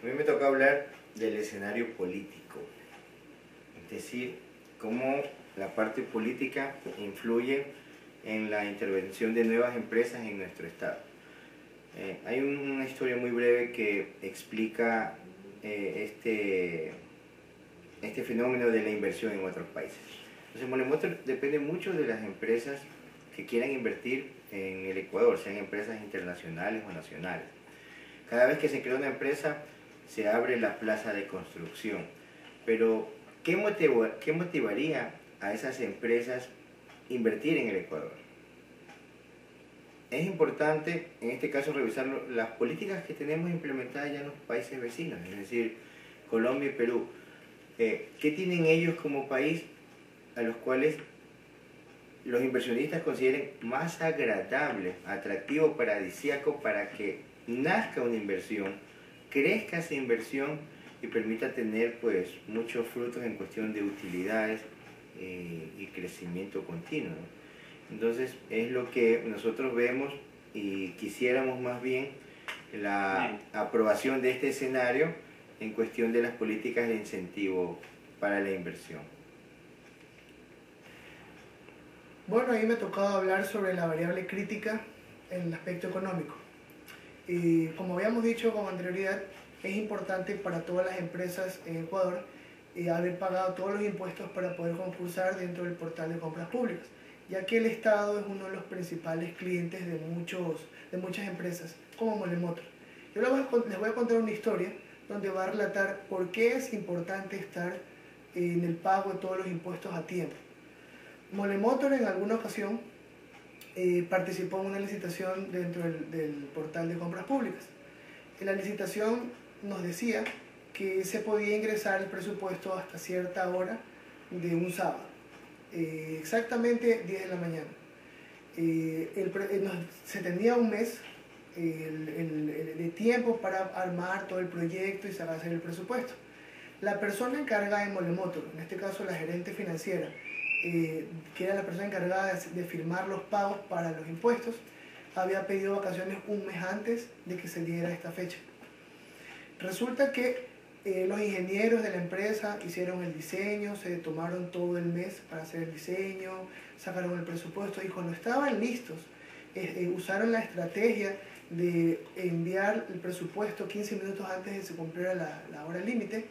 A mí me toca hablar del escenario político, es decir, cómo la parte política influye en la intervención de nuevas empresas en nuestro estado. Hay una historia muy breve que explica este fenómeno de la inversión en otros países. Entonces, Molemotor depende mucho de las empresas que quieran invertir en el Ecuador, sean empresas internacionales o nacionales. Cada vez que se crea una empresa, se abre la plaza de construcción. Pero, ¿qué motivaría a esas empresas invertir en el Ecuador? Es importante, en este caso, revisar las políticas que tenemos implementadas ya en los países vecinos, es decir, Colombia y Perú. ¿Qué tienen ellos como país a los cuales los inversionistas consideren más agradable, atractivo, paradisíaco para que nazca una inversión, crezca esa inversión y permita tener pues muchos frutos en cuestión de utilidades y crecimiento continuo, ¿no? Entonces es lo que nosotros vemos y quisiéramos más bien la aprobación de este escenario en cuestión de las políticas de incentivo para la inversión. Bueno, ahí me ha tocado hablar sobre la variable crítica en el aspecto económico. Y como habíamos dicho con anterioridad, es importante para todas las empresas en Ecuador haber pagado todos los impuestos para poder concursar dentro del portal de compras públicas, ya que el Estado es uno de los principales clientes de muchas empresas, como Molemotor. Yo les voy a contar una historia donde va a relatar por qué es importante estar en el pago de todos los impuestos a tiempo. Molemotor en alguna ocasión participó en una licitación dentro del portal de compras públicas. En la licitación nos decía que se podía ingresar el presupuesto hasta cierta hora de un sábado, exactamente 10 de la mañana. Se tenía un mes de tiempo para armar todo el proyecto y hacer el presupuesto. La persona encargada de Molemotor, en este caso la gerente financiera, que era la persona encargada de firmar los pagos para los impuestos, había pedido vacaciones un mes antes de que se diera esta fecha. Resulta que los ingenieros de la empresa hicieron el diseño, se tomaron todo el mes para hacer el diseño, sacaron el presupuesto y cuando estaban listos, usaron la estrategia de enviar el presupuesto 15 minutos antes de que se cumpliera la hora límite.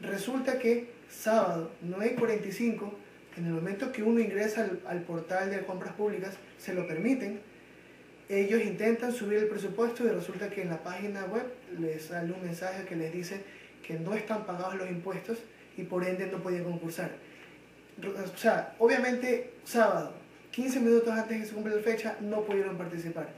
Resulta que sábado 9:45, en el momento que uno ingresa al portal de compras públicas, se lo permiten, ellos intentan subir el presupuesto y resulta que en la página web les sale un mensaje que les dice que no están pagados los impuestos y por ende no podían concursar. O sea, obviamente sábado, 15 minutos antes de que se cumpla la fecha, no pudieron participar.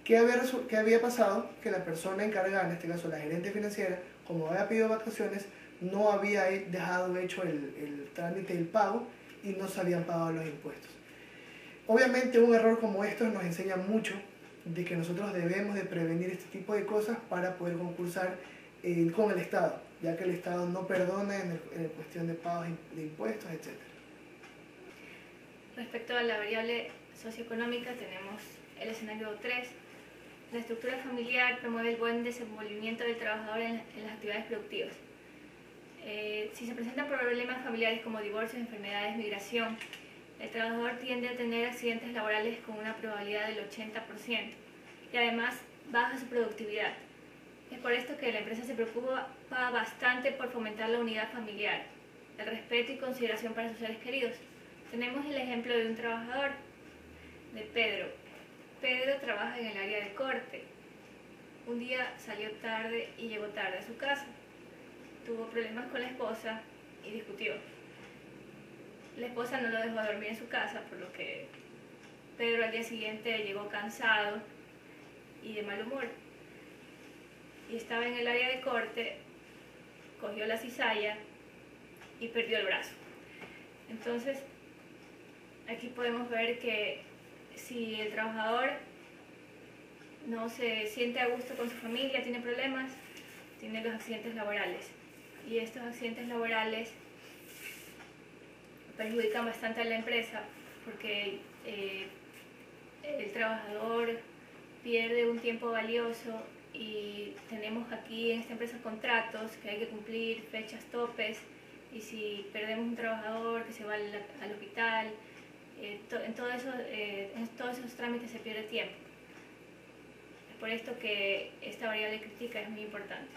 ¿Qué había pasado? Que la persona encargada, en este caso la gerente financiera, como había pedido vacaciones, no había dejado hecho el trámite del pago y no se habían pagado los impuestos. Obviamente un error como estos nos enseña mucho de que nosotros debemos de prevenir este tipo de cosas para poder concursar con el Estado, ya que el Estado no perdona en cuestión de pagos de impuestos, etc. Respecto a la variable socioeconómica tenemos el escenario 3. La estructura familiar promueve el buen desenvolvimiento del trabajador en las actividades productivas. Si se presentan problemas familiares como divorcios, enfermedades, migración, el trabajador tiende a tener accidentes laborales con una probabilidad del 80% y además baja su productividad. Es por esto que la empresa se preocupa bastante por fomentar la unidad familiar, el respeto y consideración para sus seres queridos. Tenemos el ejemplo de un trabajador, de Pedro. Pedro trabaja en el área de corte. Un día salió tarde y llegó tarde a su casa. Tuvo problemas con la esposa y discutió. La esposa no lo dejó dormir en su casa, por lo que Pedro al día siguiente llegó cansado y de mal humor. Y estaba en el área de corte, cogió la cizalla y perdió el brazo. Entonces, aquí podemos ver que si el trabajador no se siente a gusto con su familia, tiene problemas, tiene los accidentes laborales. Y estos accidentes laborales perjudican bastante a la empresa porque el trabajador pierde un tiempo valioso y tenemos aquí en esta empresa contratos que hay que cumplir, fechas topes, y si perdemos un trabajador que se va al hospital, en todos esos trámites se pierde tiempo. Es por esto que esta variable crítica es muy importante.